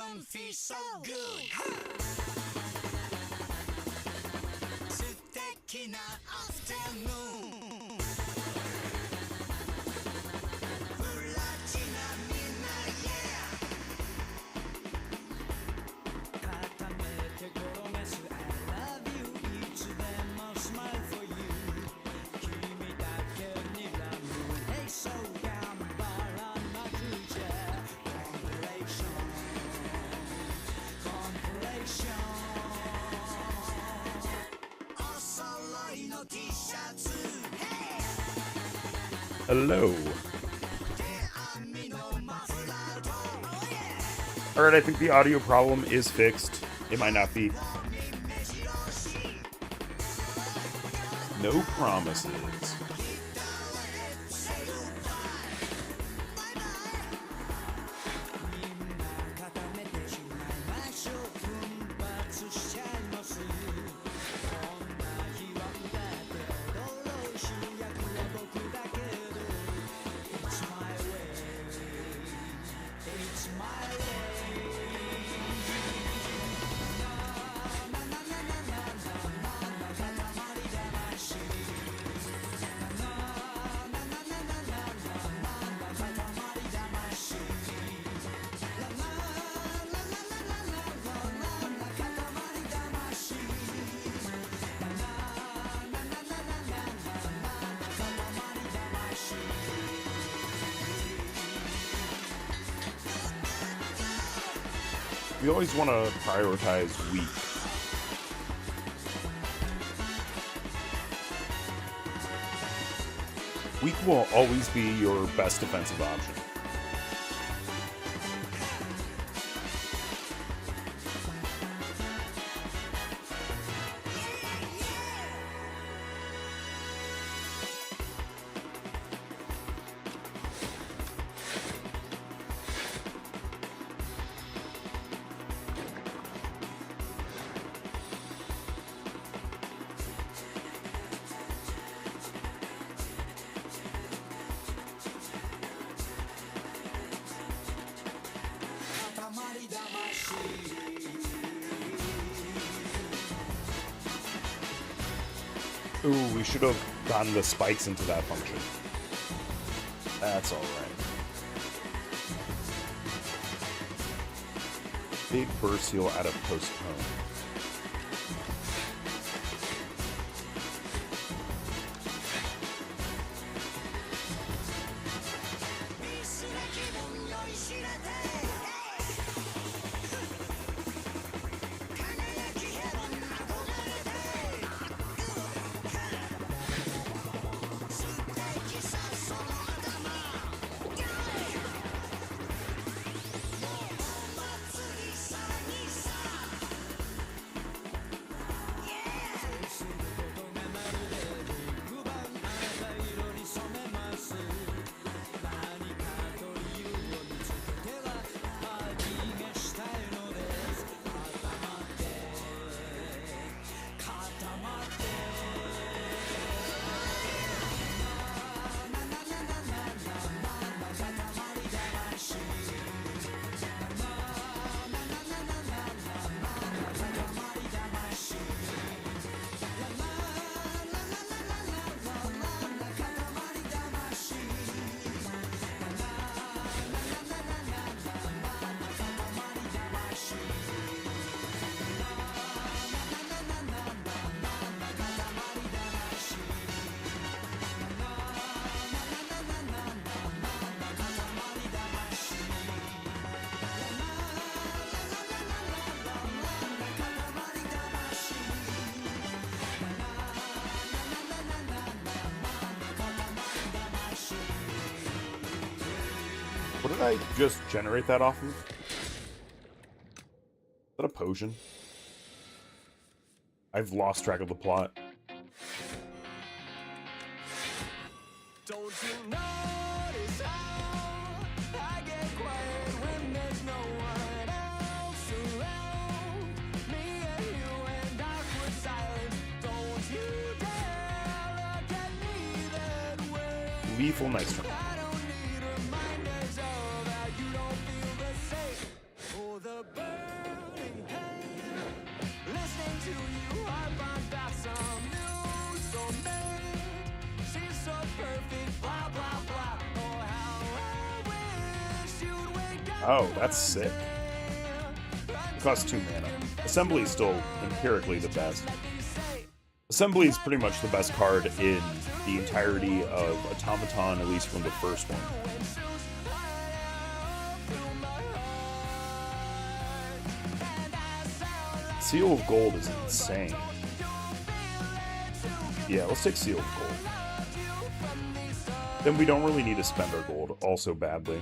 don't feel so good 素敵なアフタヌーンプラチナみんな yeah 固めて転がす I love you いつでも smile for you 君だけにラブ Hey so 頑張らなくちゃ Compilation お揃いの T シャツ Hey Hello. 手編みのマフラーと Oh yeah Alright, I think the audio problem is fixed. It might not be. 目白 No promises. We always want to prioritize weak. Weak will always be your best defensive option. Ooh, we should have gotten the spikes into that function. That's alright. Big burst heal out of postpone. What did I just generate that off of? Is that a potion? I've lost track of the plot. Don't you notice how I get quiet when there's no one else around? Me and you and awkward silence. Don't you dare look at me that way. Lethal nice try. I don't need reminders of how you don't feel the same. Oh, the Oh, that's sick. It costs 2 mana. Assembly is still empirically the best. Assembly is pretty much the best card in the entirety of Automaton, at least from the first one. Seal of Gold is insane. Yeah, let's take Seal of Gold. Then we don't really need to spend our gold also badly.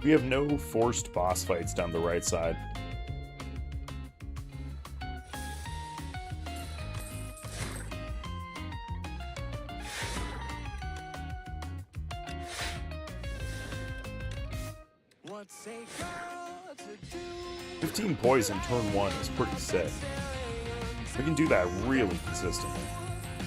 We have no forced boss fights down the right side. What's a girl to do? 15 poison turn 1 is pretty sick. We can do that really consistently.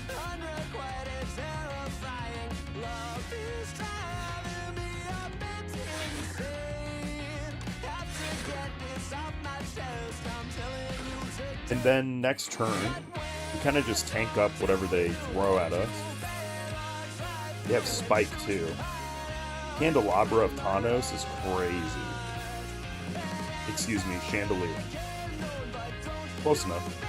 Unrequited, terrifying. Love is driving me up into insane. Have to get this off my chest. I'm telling you to And then next turn, we kind of just tank up whatever they throw at us. They have Spike too. Candelabra of Thanos is crazy. Excuse me, Chandelier. Close enough.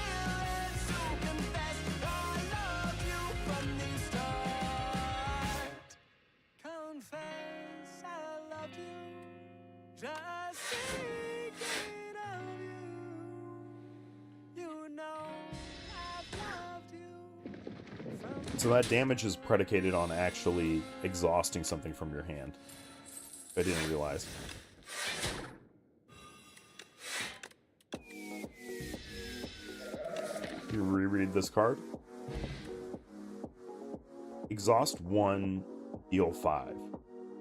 confess I love you. Just thinking of you. You know I've loved you. So that damage is predicated on actually exhausting something from your hand. I didn't realize. You reread this card. Exhaust 1, deal 5.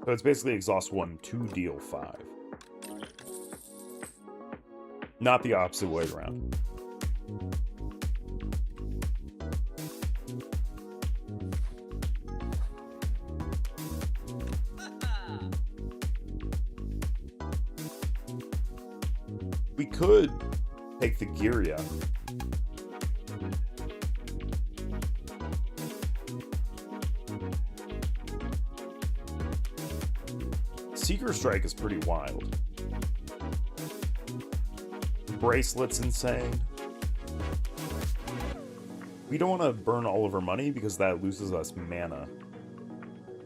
So it's basically exhaust 1 to deal 5. Not the opposite way around. We could take the Giria. Seeker Strike is pretty wild. Bracelet's insane. We don't want to burn all of our money because that loses us mana.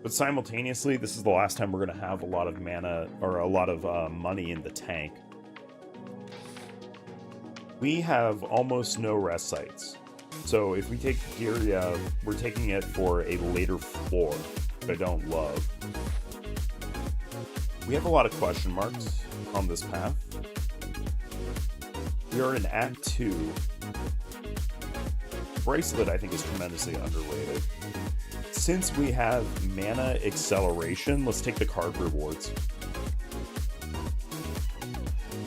But simultaneously, this is the last time we're going to have a lot of mana or a lot of money in the tank. We have almost no rest sites. So if we take Giria, we're taking it for a later floor, which I don't love. We have a lot of question marks on this path. We are in Act 2. Bracelet, I think, is tremendously underrated. Since we have mana acceleration, let's take the card rewards.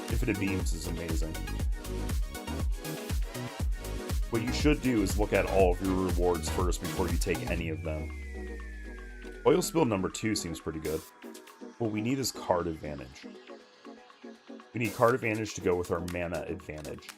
Infinite Beams is amazing. What you should do is look at all of your rewards first before you take any of them. Oil Spill number 2 seems pretty good. What we need is card advantage. We need card advantage to go with our mana advantage.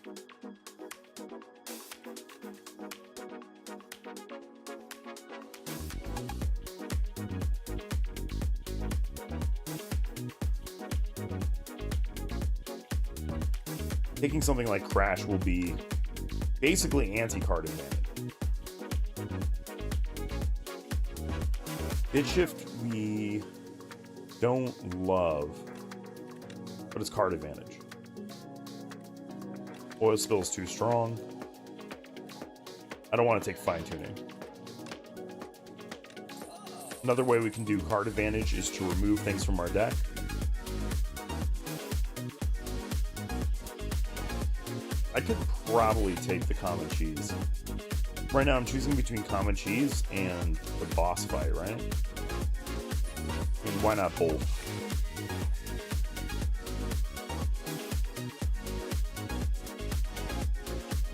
Taking something like Crash will be basically anti-card advantage. Bid Shift we don't love, but it's card advantage. Oil Spill is too strong. I don't want to take Fine Tuning. Another way we can do card advantage is to remove things from our deck. I could probably take the Common Cheese. Right now I'm choosing between Common Cheese and the boss fight, right? And why not both?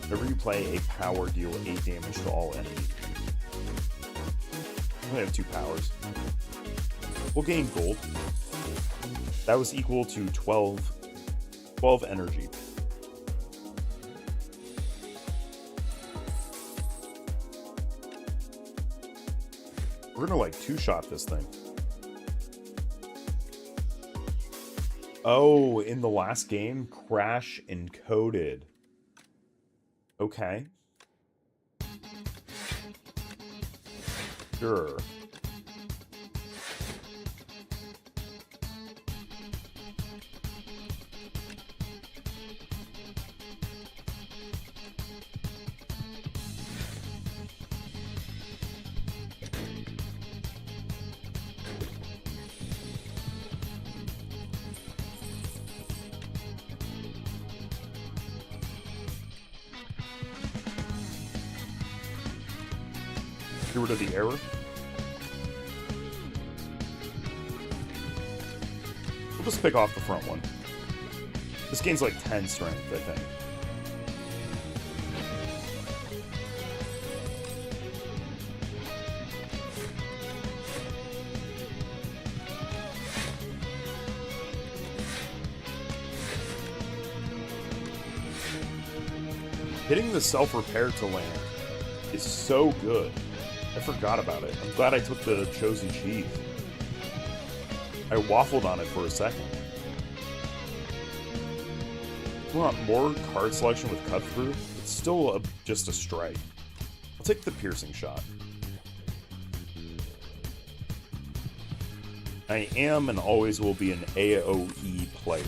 Whenever you play a power, deal 8 damage to all enemies. I only have 2 powers. We'll gain gold. That was equal to 12 energy. We're gonna like 2-shot this thing. Oh, in the last game, Crash encoded. Okay. Sure. Get rid of the error. We'll just pick off the front one. This game's like 10 strength, I think. Hitting the self-repair to land is so good. I forgot about it. I'm glad I took the chosen cheese. I waffled on it for a second. You want more card selection with cut through? It's still just a strike. I'll take the piercing shot. I am and always will be an AOE player.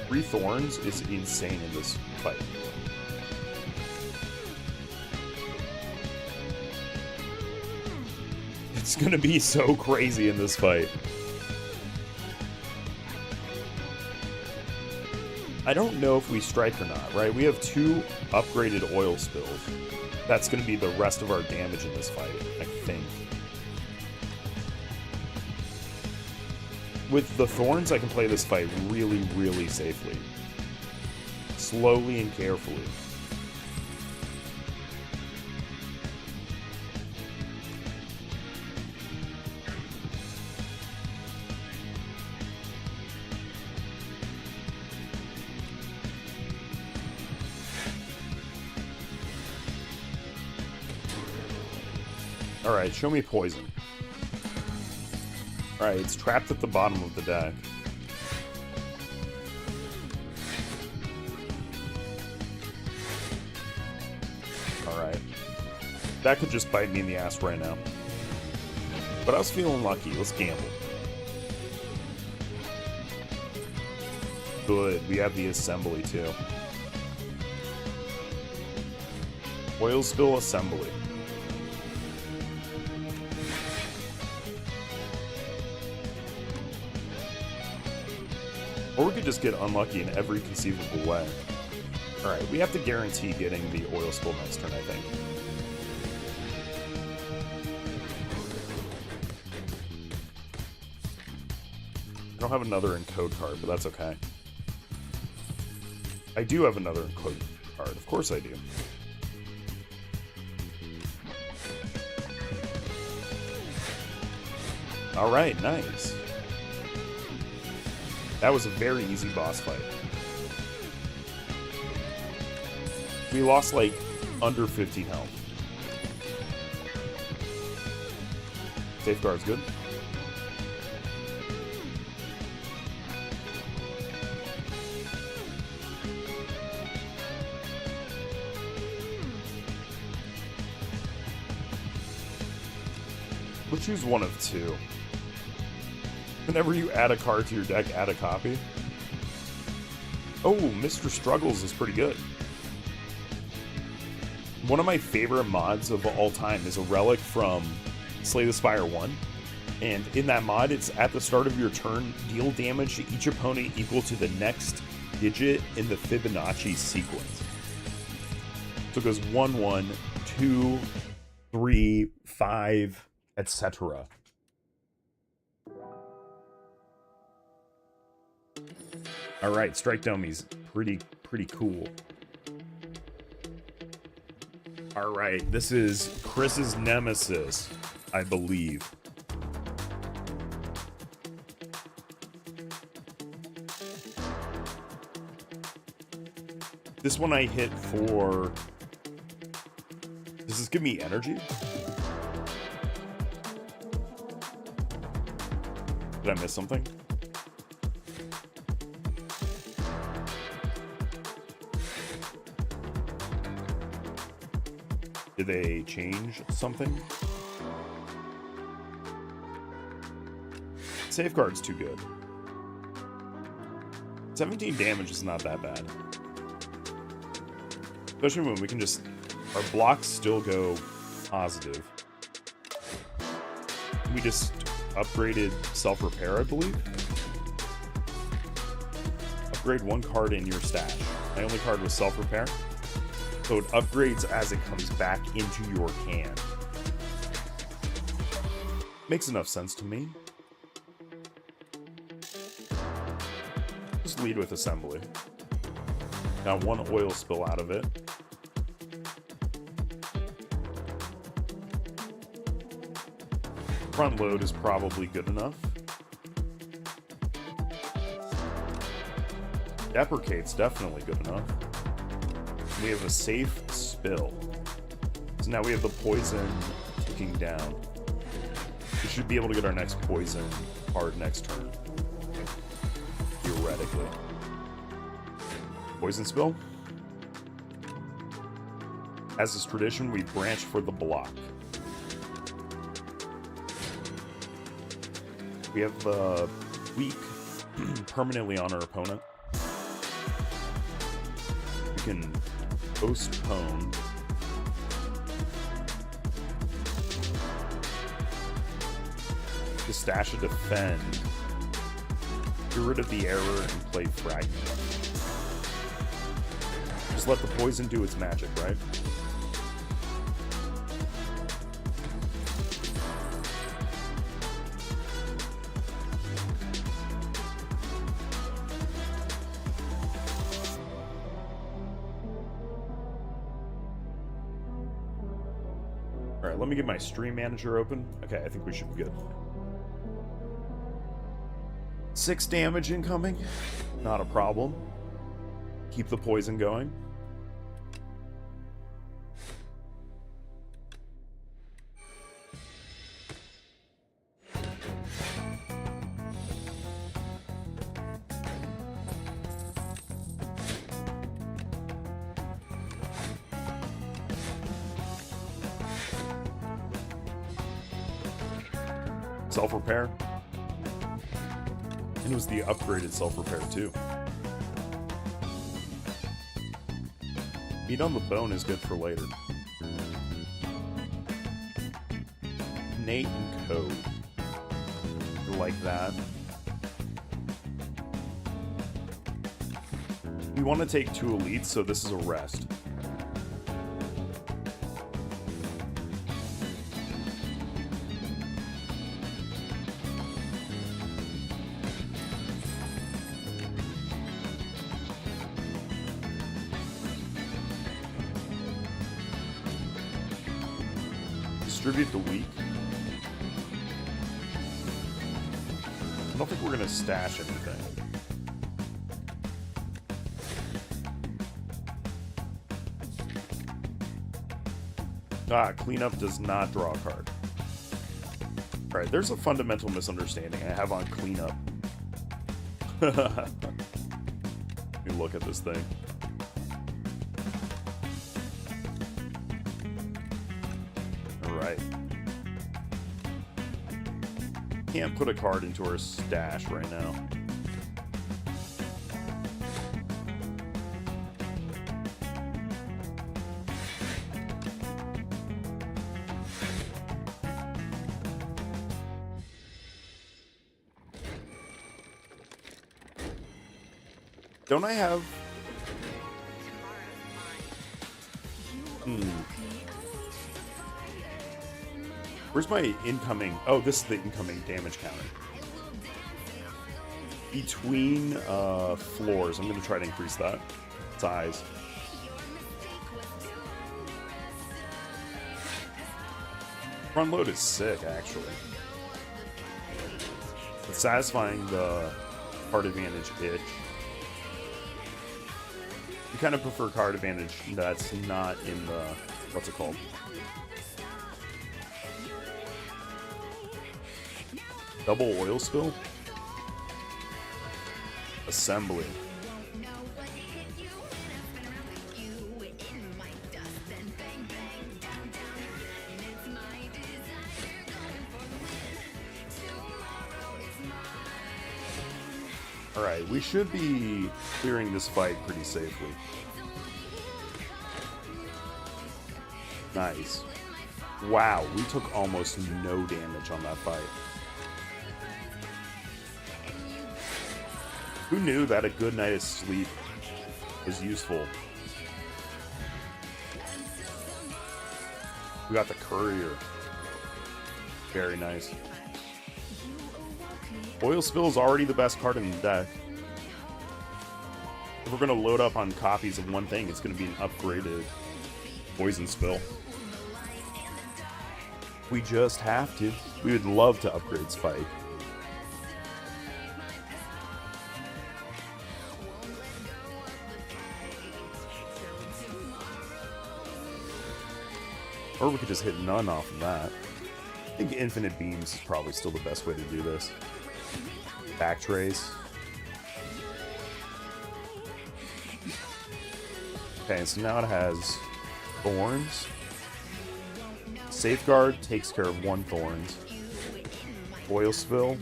Three Thorns is insane in this fight. It's gonna be so crazy in this fight. I don't know if we strike or not, right? We have 2 upgraded oil spills. That's gonna be the rest of our damage in this fight, I think. With the Thorns, I can play this fight really, really safely. Slowly and carefully. Alright, show me poison. Alright, it's trapped at the bottom of the deck. Alright. That could just bite me in the ass right now. But I was feeling lucky. Let's gamble. Good. We have the assembly, too. Oil spill assembly. Or we could just get unlucky in every conceivable way. Alright, we have to guarantee getting the oil spill next turn, I think. I don't have another encode card, but that's okay. I do have another encode card. Of course I do. Alright, nice. That was a very easy boss fight. We lost like under 15 health. Safeguard's good. We'll choose one of 2. Whenever you add a card to your deck, add a copy. Oh, Mr. Struggles is pretty good. One of my favorite mods of all time is a relic from Slay the Spire 1. And in that mod, it's at the start of your turn, deal damage to each opponent equal to the next digit in the Fibonacci sequence. So it goes 1, 1, 2, 3, 5, etc. Alright, Strike Dummies. Pretty cool. Alright, this is Chris's nemesis, I believe. This one I hit for... Does this give me energy? Did I miss something? Did they change something? Safeguard's too good. 17 damage is not that bad. Especially when we can just... Our blocks still go positive. We just upgraded self-repair, I believe. Upgrade one card in your stash. My only card was self-repair. So it upgrades as it comes back into your hand. Makes enough sense to me. Just lead with assembly. Got one oil spill out of it. Front load is probably good enough. Deprecate's definitely good enough. We have a safe spill. So now we have the poison ticking down. We should be able to get our next poison card next turn. Theoretically. Poison spill. As is tradition, we branch for the block. We have the weak permanently on our opponent. We can postpone. To stash a defend. Get rid of the error and play fragment. Just let the poison do its magic, right? Alright, let me get my stream manager open. Okay, I think we should be good. 6 damage incoming. Not a problem. Keep the poison going. Self-repair. And it was the upgraded self-repair too. Meat on the bone is good for later. Nate and Code. Like that. We want to take 2 elites, so this is a rest. Distribute the weak. I don't think we're gonna stash anything. Cleanup does not draw a card. Alright, there's a fundamental misunderstanding I have on cleanup. Let me look at this thing. Alright. Can't put a card into our stash right now. Don't I have... Where's my incoming... Oh, this is the incoming damage counter. Between floors. I'm going to try to increase that size. Front load is sick, actually. It's satisfying the card advantage itch. You kind of prefer card advantage that's not in the... What's it called? Double oil spill? Assembly. Alright, we should be clearing this fight pretty safely. Nice. Wow, we took almost no damage on that fight. Who knew that a good night of sleep was useful? We got the courier. Very nice. Oil Spill is already the best card in the deck. If we're going to load up on copies of one thing, it's going to be an upgraded Poison Spill. We just have to. We would love to upgrade Spike. Or we could just hit none off of that. I think Infinite Beams is probably still the best way to do this. Backtrace. Okay, so now it has Thorns. Safeguard takes care of one Thorns. Oil Spill.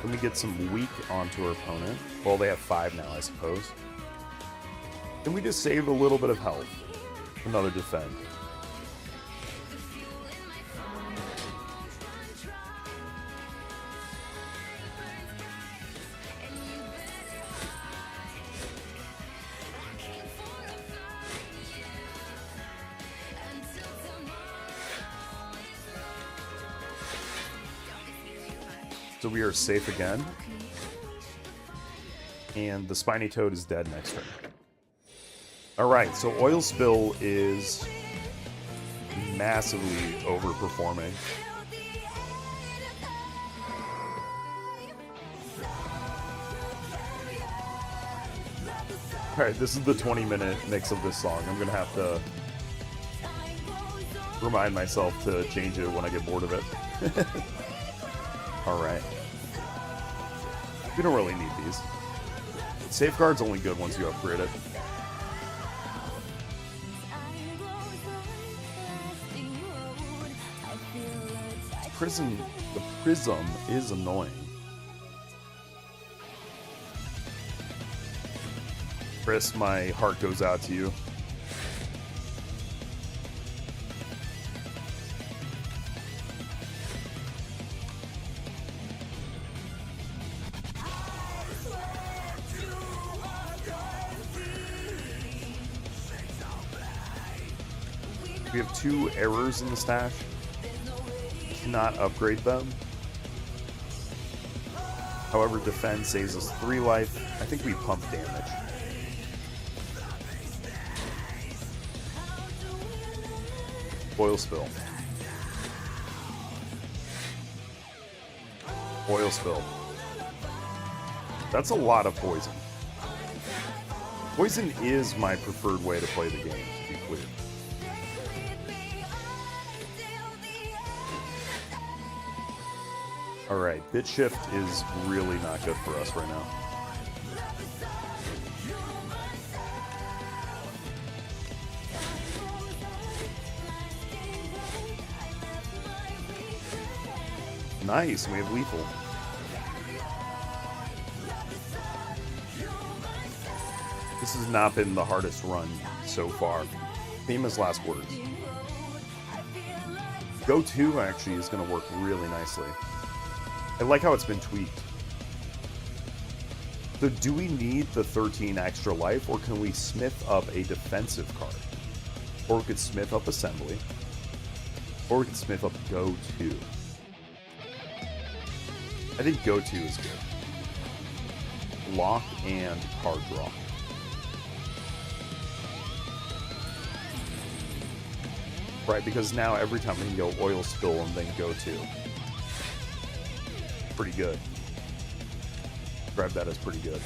Let me get some weak onto our opponent. Well, they have 5 now, I suppose. Then we just save a little bit of health. Another defend. So we are safe again. And the Spiny Toad is dead next turn. Alright, so Oil Spill is massively overperforming. Alright, this is the 20-minute mix of this song. I'm gonna have to remind myself to change it when I get bored of it. Alright. We don't really need these. Safeguard's only good once you upgrade it. The prism is annoying. Chris, my heart goes out to you. We have 2 errors in the stash. Cannot upgrade them. However, defend saves us 3 life. I think we pump damage. Oil Spill. Oil Spill. That's a lot of poison. Poison is my preferred way to play the game, to be clear. Alright, bit shift is really not good for us right now. Nice, we have lethal. This has not been the hardest run so far. Famous last words. Go 2 actually is going to work really nicely. I like how it's been tweaked. So do we need the 13 extra life, or can we smith up a defensive card? Or we could smith up Assembly. Or we could smith up Go 2. I think Go 2 is good. Lock and card draw. Right, because now every time we can go Oil Spill and then Go 2. Pretty good. Grab that as pretty good.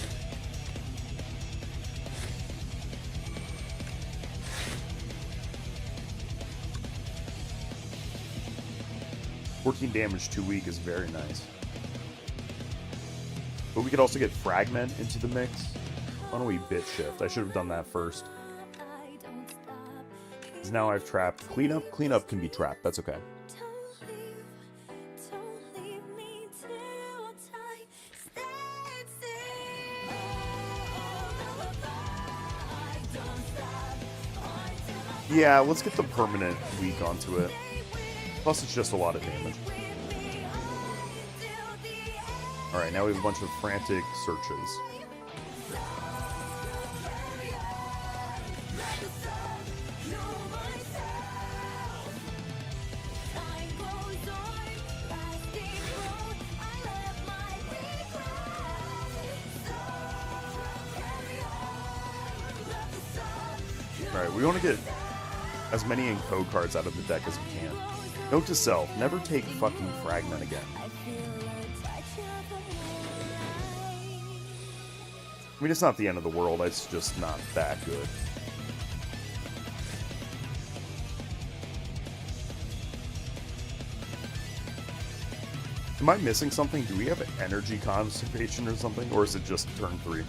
14 damage 2 weak is very nice. But we could also get Fragment into the mix. Why don't we bit shift? I should have done that first. Because now I've trapped. Cleanup? Cleanup can be trapped. That's okay. Yeah, let's get the permanent weak onto it. Plus, it's just a lot of damage. Alright, now we have a bunch of frantic searches. Alright, we want to get as many encode cards out of the deck as we can. Note to self, never take fucking Fragment again. I mean, it's not the end of the world, it's just not that good. Am I missing something? Do we have energy conservation or something? Or is it just turn 3?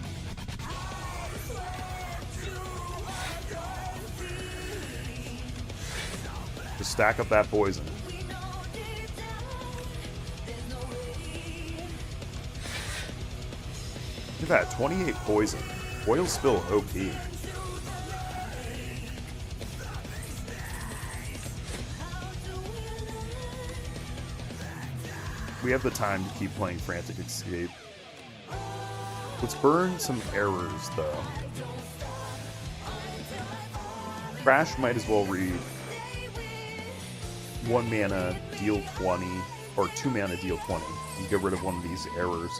Just stack up that poison. Look at that, 28 poison. Oil Spill OP. We have the time to keep playing Frantic Escape. Let's burn some errors, though. Crash might as well read 1 mana, deal 20, or 2 mana, deal 20, and get rid of one of these errors.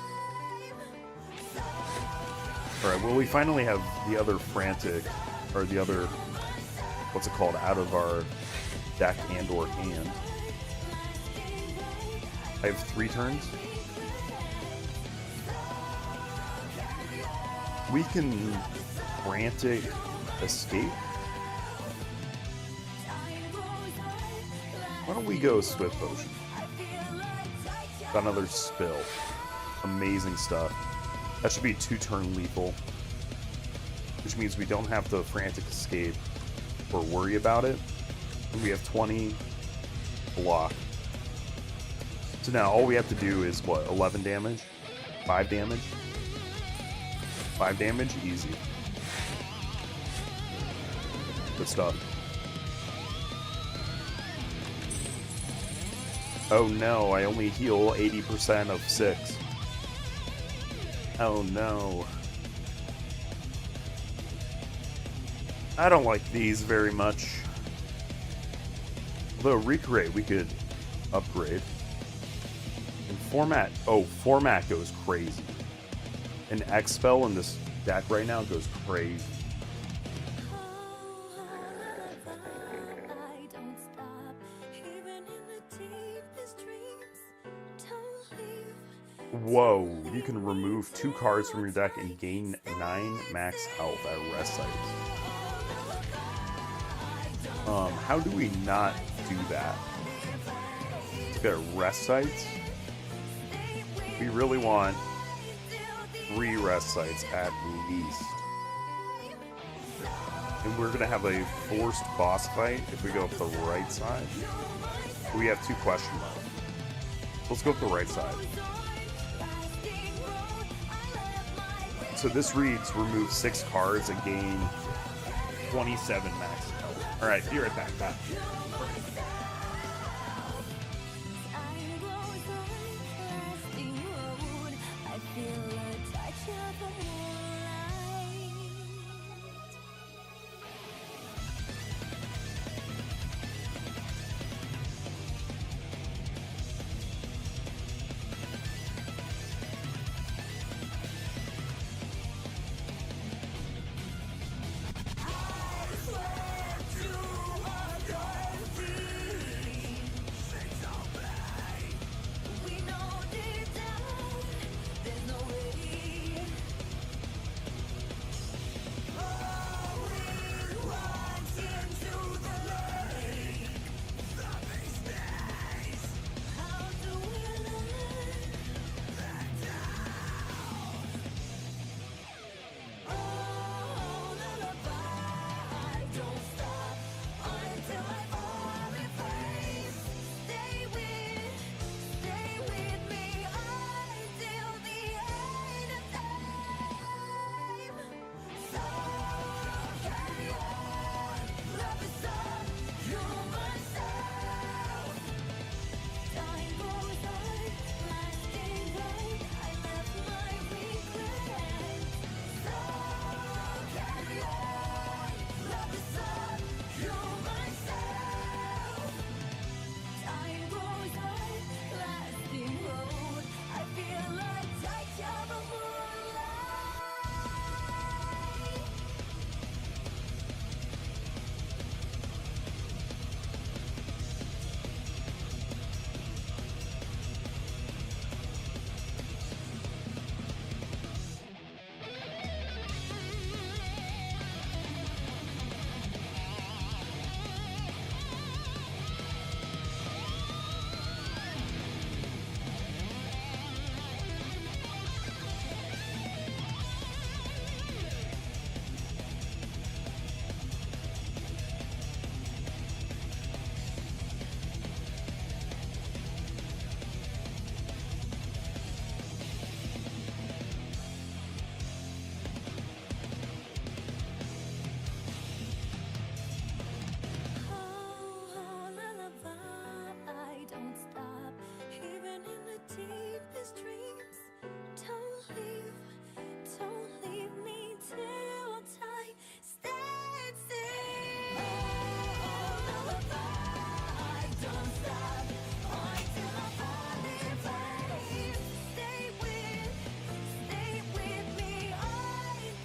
Alright, well, we finally have the other Frantic, or the other, what's it called, out of our deck and or hand. I have 3 turns. We can Frantic Escape. Why don't we go Swift Potion? Got another spill. Amazing stuff. That should be 2-turn lethal. Which means we don't have to Frantic Escape or worry about it. And we have 20 block. So now all we have to do is, what, 11 damage? 5 damage? 5 damage? Easy. Good stuff. Oh no, I only heal 80% of 6. Oh no. I don't like these very much. Although Recreate, we could upgrade. And Format, oh, Format goes crazy. An X-Spell in this deck right now goes crazy. Whoa, you can remove 2 cards from your deck and gain 9 max health at rest sites. How do we not do that? Let's go to rest sites. We really want 3 rest sites at least. And we're gonna have a forced boss fight if we go up the right side. We have 2 question marks. Let's go up the right side. So this reads remove 6 cards and gain 27 max health. Alright, be right back. Bye.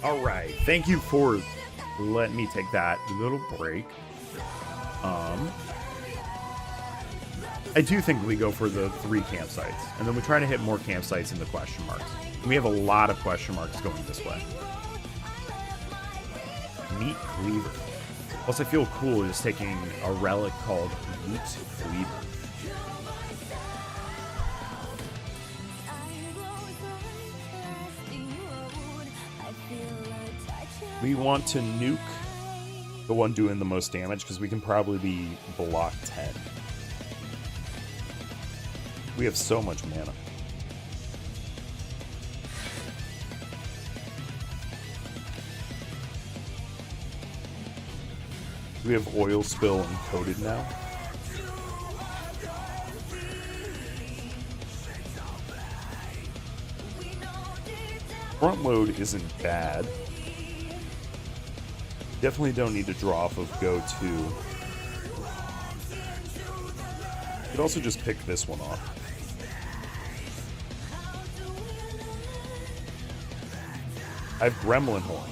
All right. Thank you for letting me take that little break. I do think we go for the 3 campsites, and then we try to hit more campsites in the question marks. We have a lot of question marks going this way. Meat Cleaver. Plus, I feel cool just taking a relic called Meat Cleaver. We want to nuke the one doing the most damage because we can probably be block 10. We have so much mana. We have oil spill encoded now. Front load isn't bad. Definitely don't need to draw off of go 2. You could also just pick this one off. I have Gremlin Horn.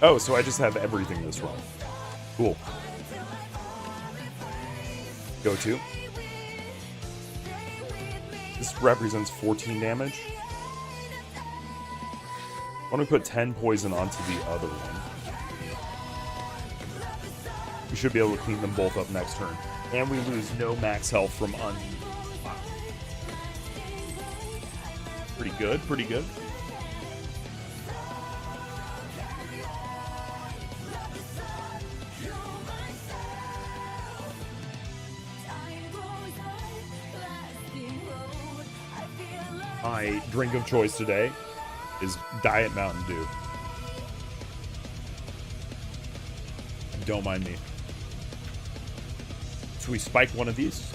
Oh, so I just have everything this run. Cool. Go 2. This represents 14 damage. I want to put 10 poison onto the other one. We should be able to clean them both up next turn. And we lose no max health from Pretty good, pretty good. My drink of choice today is Diet Mountain Dew. Don't mind me. So we spike one of these,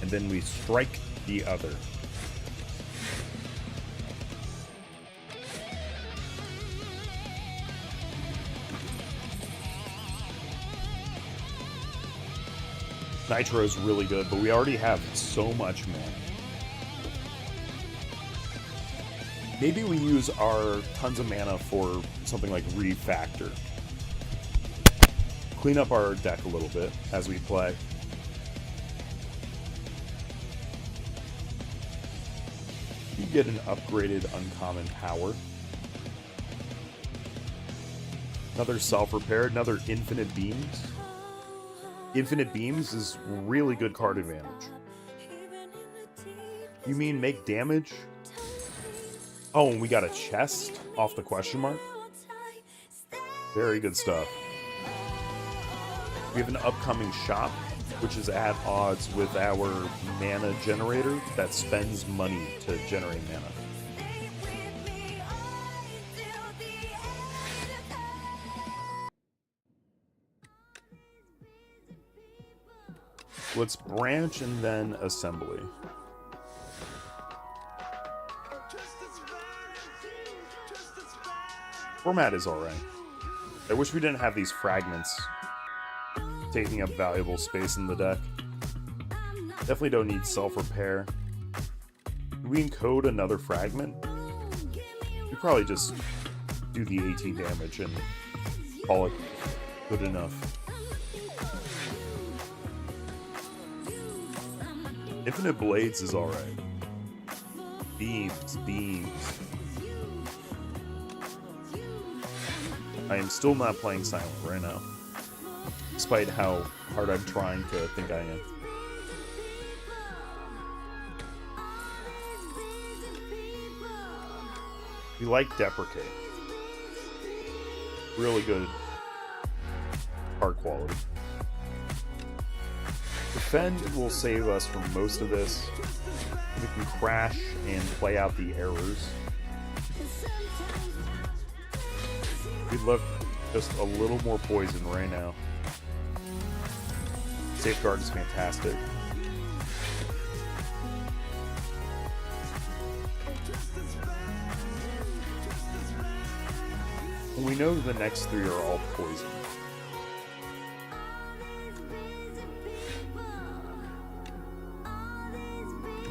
and then we strike the other. Nitro is really good, but we already have so much mana. Maybe we use our tons of mana for something like Refactor. Clean up our deck a little bit as we play. You get an upgraded uncommon power. Another self-repair, another infinite beams. Infinite beams is really good card advantage. You mean make damage? Oh, and we got a chest off the question mark. Very good stuff. We have an upcoming shop, which is at odds with our mana generator that spends money to generate mana. Let's branch and then assembly. Format is alright. I wish we didn't have these fragments taking up valuable space in the deck. Definitely don't need self-repair. Can we encode another fragment? We probably just do the 18 damage and call it good enough. Infinite Blades is alright. Beams, beams. I am still not playing Silent right now, despite how hard I'm trying to think I am. We like Deprecate. Really good card quality. Defend will save us from most of this. We can crash and play out the errors. We'd love just a little more poison right now. Safeguard is fantastic. And we know the next 3 are all poison.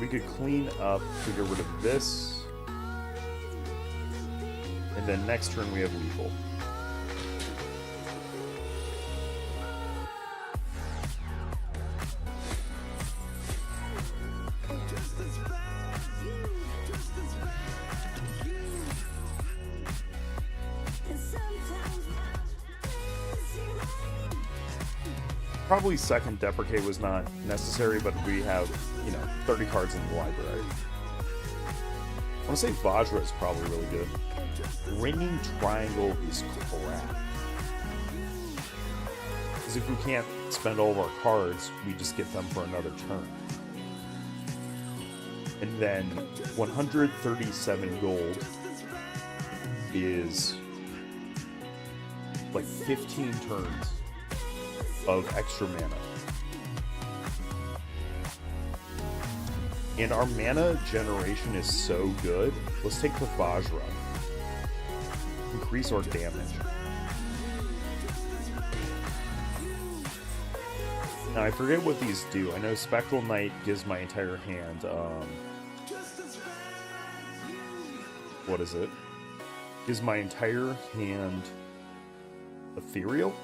We could clean up to get rid of this. And then next turn we have lethal. Probably second deprecate was not necessary, but we have, 30 cards in the library. I want to say Vajra is probably really good. Ringing Triangle is crap. Because if we can't spend all of our cards, we just get them for another turn. And then 137 gold is like 15 turns of extra mana. And our mana generation is so good. Let's take the Vajra. Increase our damage. Now I forget what these do. I know Spectral Knight gives my entire hand, what is it? Gives my entire hand Ethereal?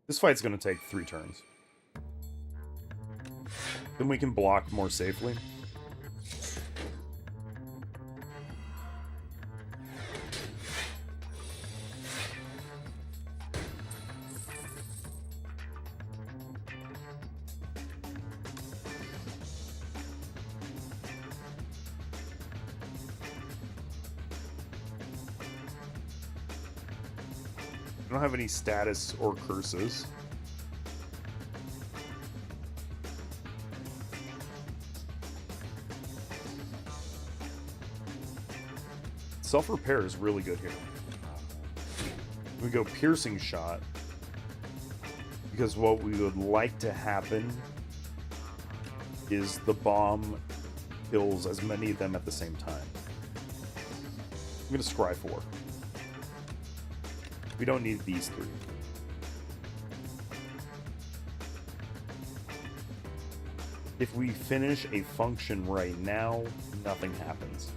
This fight's going to take 3 turns. Then we can block more safely. I don't have any status or curses. Self-repair is really good here. We go piercing shot, because what we would like to happen is the bomb kills as many of them at the same time. I'm going to scry 4. We don't need these 3. If we finish a function right now, nothing happens.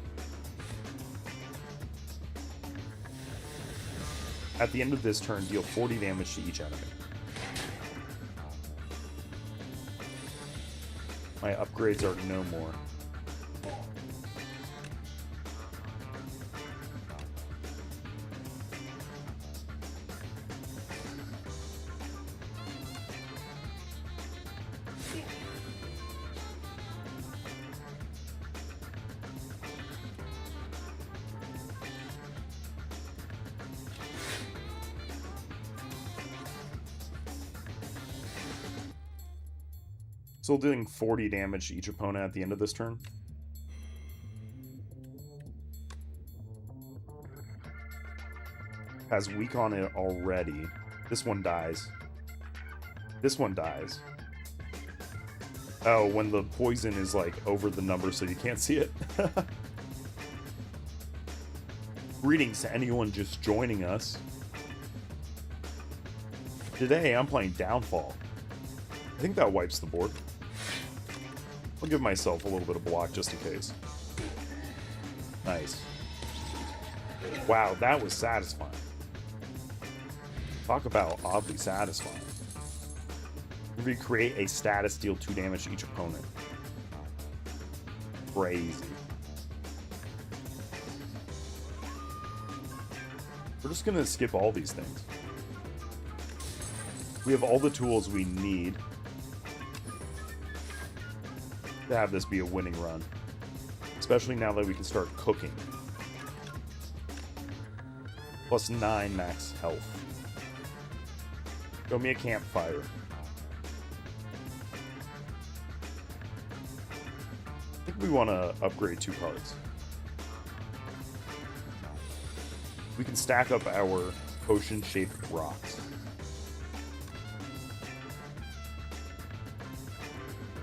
At the end of this turn, deal 40 damage to each enemy. My upgrades are no more. Still doing 40 damage to each opponent at the end of this turn. Has weak on it already. This one dies. This one dies. Oh, when the poison is like over the number so you can't see it. Greetings to anyone just joining us. Today I'm playing Downfall. I think that wipes the board. I'll give myself a little bit of block just in case. Nice. Wow, that was satisfying. Talk about oddly satisfying. Recreate a status, deal 2 damage to each opponent. Crazy. We're just gonna skip all these things. We have all the tools we need to have this be a winning run. Especially now that we can start cooking. Plus 9 max health. Show me a campfire. I think we want to upgrade 2 cards. We can stack up our potion-shaped rocks.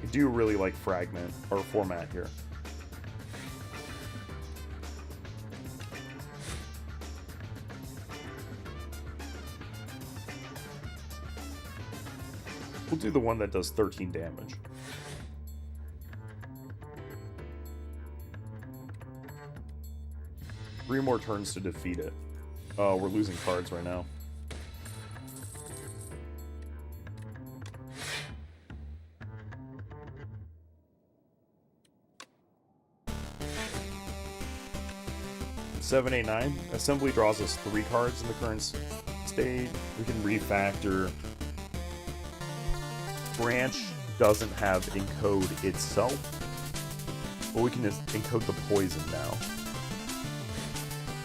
I do really like fragment or format here. We'll do the one that does 13 damage. Three more turns to defeat it. Oh, we're losing cards right now. Seven, 8, 9. Assembly draws us 3 cards in the current state. We can refactor. Branch doesn't have encode itself, but we can just encode the poison now.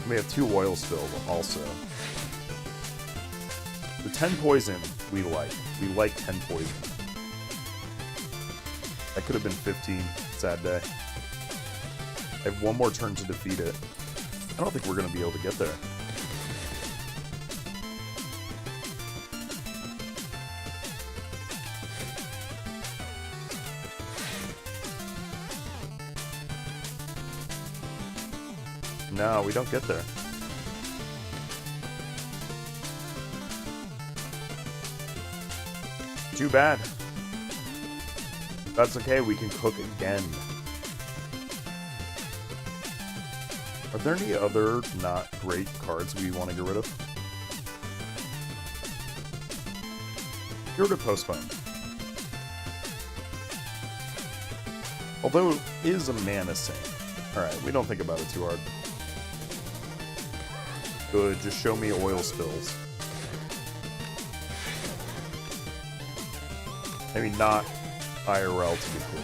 We have 2 oil spill also. The 10 poison we like. We like 10 poison. That could have been 15. Sad day. I have 1 more turn to defeat it. I don't think we're going to be able to get there. No, we don't get there. Too bad. That's okay, we can cook again. Are there any other not great cards we want to get rid of? Get rid of Postpone. Although it is a mana sink. Alright, we don't think about it too hard. Good, just show me oil spills. I mean, not IRL to be clear.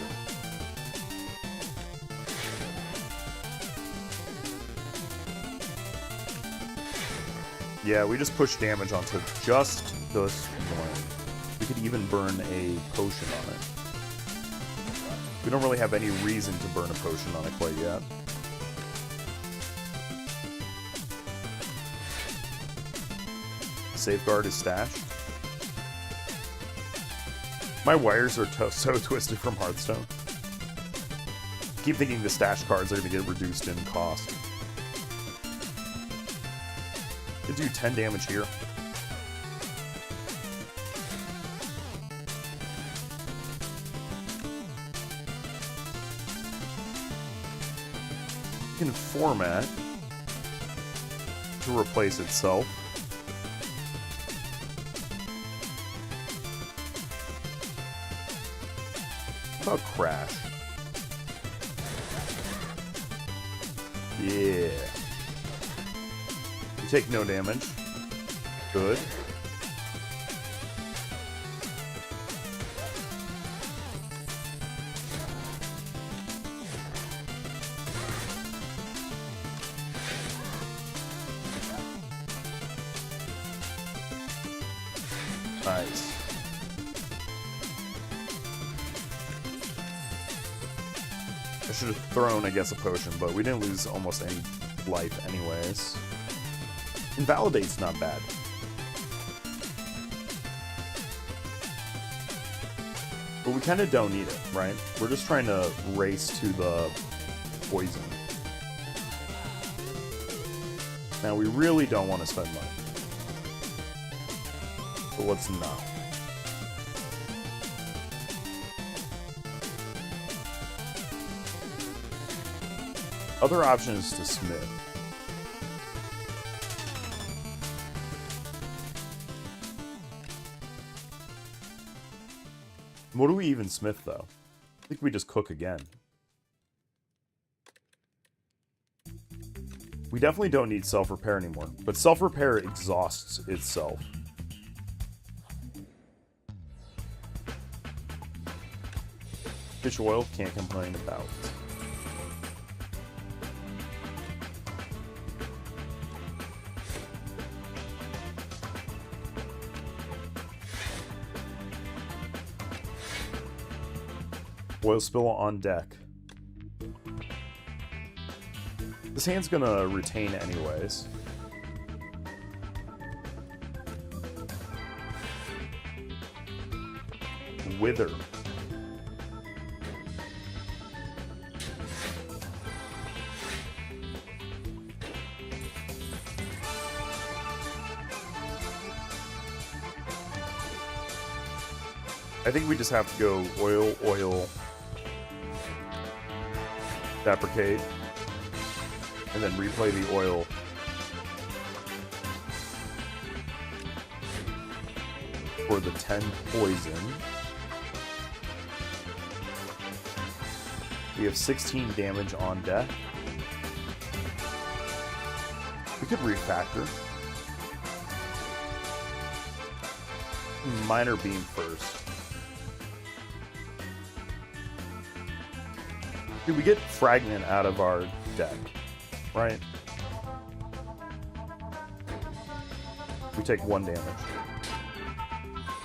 Yeah, we just push damage onto just this one. We could even burn a potion on it. We don't really have any reason to burn a potion on it quite yet. Safeguard is stashed. My wires are so twisted from Hearthstone. I keep thinking the stash cards are going to get reduced in cost. Could do 10 damage here. You can format to replace itself. How about Crash? Yeah. You take no damage. Good. Nice. I should have thrown, I guess, a potion, but we didn't lose almost any life anyways. Invalidate's not bad. But we kind of don't need it, right? We're just trying to race to the poison. Now, we really don't want to spend money. But let's not. Other option is to smith. What do we even smith, though? I think we just cook again. We definitely don't need self-repair anymore, but self-repair exhausts itself. Fish oil, can't complain about. Oil spill on deck. This hand's gonna retain anyways. Wither. I think we just have to go oil, oil, deprecate, and then replay the oil. For the 10 poison. We have 16 damage on death. We could refactor. Minor beam first. Dude, we get fragment out of our deck, right? We take 1 damage.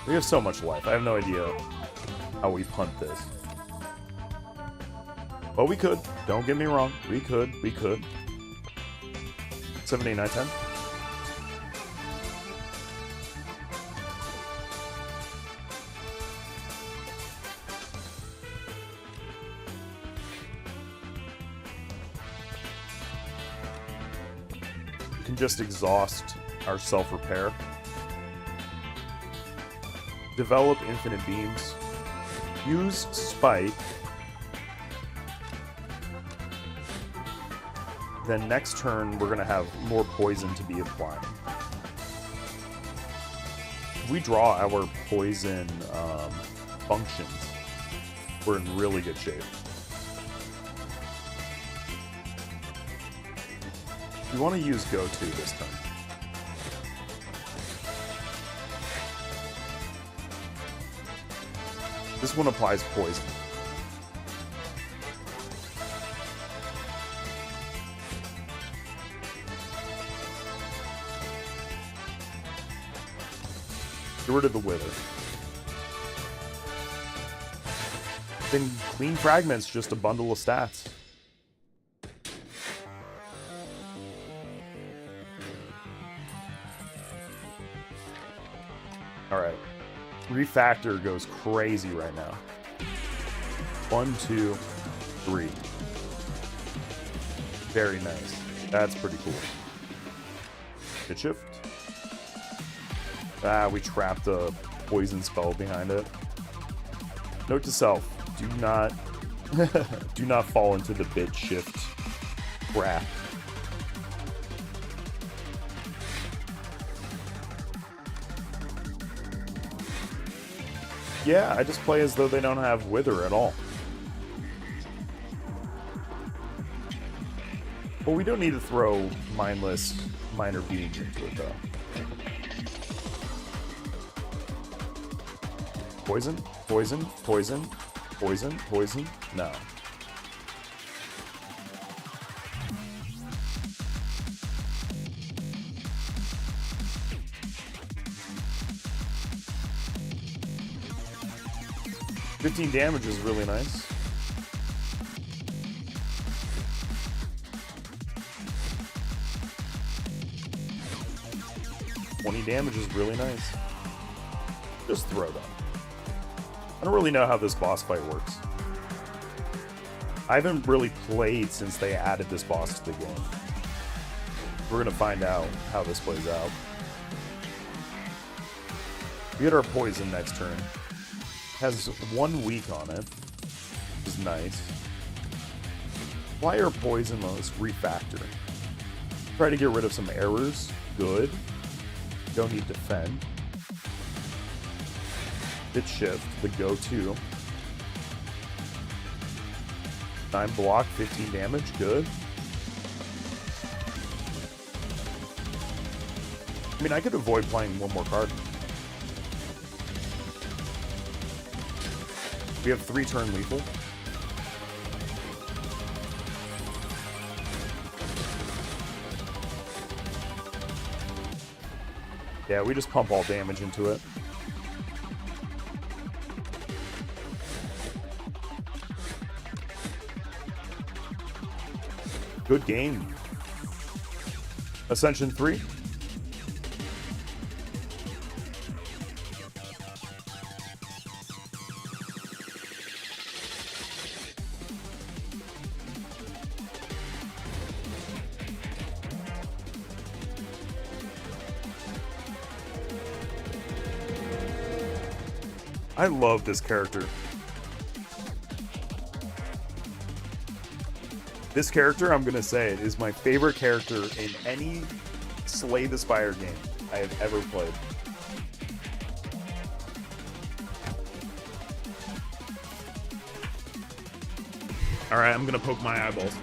We have so much life. I have no idea how we punt this. Well, we could. Don't get me wrong. We could. We could. 7, 8, 9, 10. We can just exhaust our self-repair. Develop infinite beams. Use spike. Then next turn, we're going to have more poison to be applying. If we draw our poison functions, we're in really good shape. We want to use go-to this turn. This one applies poison. Get rid of the wither. Then clean fragments, just a bundle of stats. Alright. Refactor goes crazy right now. 1, 2, 3. Very nice. That's pretty cool. Hit shift. Ah, we trapped a poison spell behind it. Note to self: do not, do not fall into the bit shift trap. Yeah, I just play as though they don't have Wither at all. Well, we don't need to throw mindless minor beams into it, though. Poison? Poison? Poison? Poison? Poison? No. $15 damage is really nice. $20 damage is really nice. Just throw them. I don't really know how this boss fight works. I haven't really played since they added this boss to the game. We're gonna find out how this plays out. We get our poison next turn. Has 1 week on it, which is nice. Fire poisonless refactor. Try to get rid of some errors. Good. Don't need defend. Bit shift, the go-to. 9 block, 15 damage. Good. I mean, I could avoid playing one more card. We have 3 turn lethal. Yeah, we just pump all damage into it. Good game. Ascension 3. I love this character. This character, I'm gonna say it, is my favorite character in any Slay the Spire game I have ever played. Alright, I'm gonna poke my eyeballs.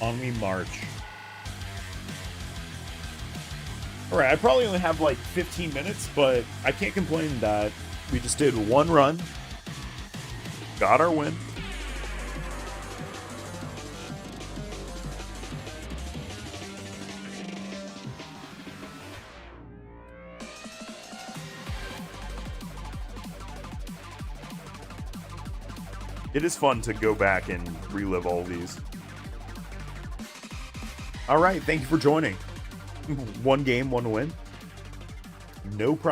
On we march. Alright, I probably only have like 15 minutes, but I can't complain that we just did one run, got our win. It is fun to go back and relive all these. All right, thank you for joining. One game, one win. No problem.